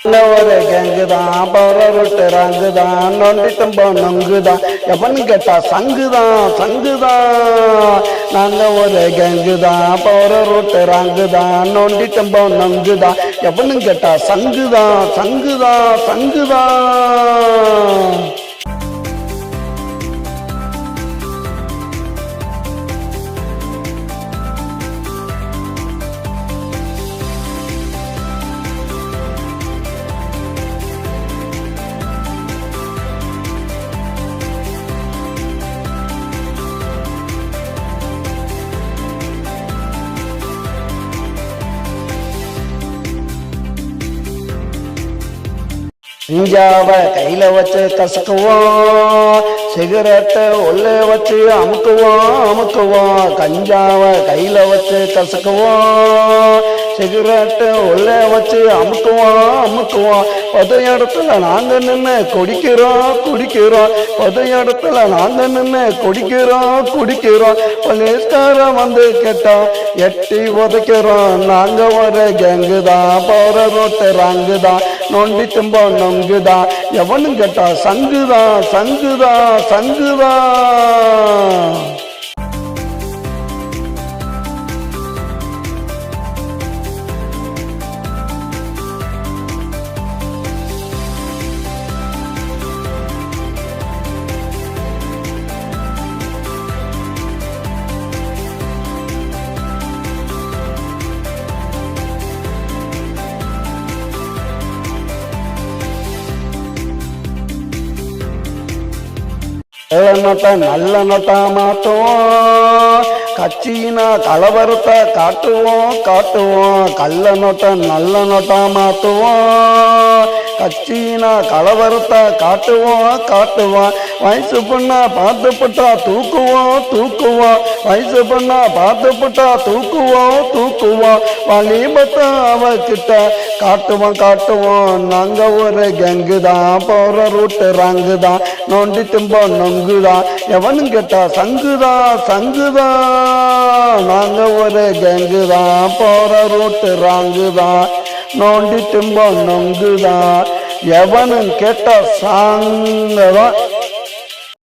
ஒரு கேங்குதான் பவர ரொட்டு ரங்குதான் நொண்டிட்டும் நொங்குதான் எவனு கேட்டா சங்குதான் நாங்க ஒரு கேங்குதான் பவர ரொட்டு ரங்குதான் நொண்டிட்டும் நொங்குதான் எவனு கேட்டா சங்குதான் இஞ்சாவை கையில வச்சு கசக்குவோம், சிகரெட்டை உள்ள வச்சு அமுக்குவோம். கஞ்சாவை கையில வச்சு கசக்குவோம், சிகரெட்டை உள்ள வச்சு அமுக்குவோம். பொது இடத்துல நாங்க நின்று குடிக்கிறோம். பொது இடத்துல நாங்க நின்று குடிக்கிறோம். போலீஸ்காரன் வந்து கேட்டா எட்டி உதைக்கிறோம். நாங்க ஒரு கேங்குதான் போற ரோட்டு ராங்குதான் நோண்டி தும்போம் நொங்குதான் எவனு கேட்டா சங்குதான். நோட்டை நல்ல நோட்டா மாத்துவோம், கட்சியினா கலவரத்தை காட்டுவோம். கள்ள நோட்டை நல்ல நோட்டா மாத்துவோம், கட்சியினா கலவரத்தை காட்டுவோம். வயசு பொண்ணா பார்த்துப்பட்டா தூக்குவோம். வயசு பொண்ணா பார்த்துப்பட்டா தூக்குவோம். வலிபத்தை அவகிட்ட காட்டுவோம். நாங்க ஒரு கேங்குதான் போற ரூட்டு ராங்குதான் நோண்டி தும்போம் நொங்குதான் எவனு கேட்டா சங்குதான். நாங்க ஒரு கேங்குதான் போற ரூட்டு ராங்குதான் நோண்டி தும்போம் நொங்குதான் எவனு கேட்டா சாங்கதான்.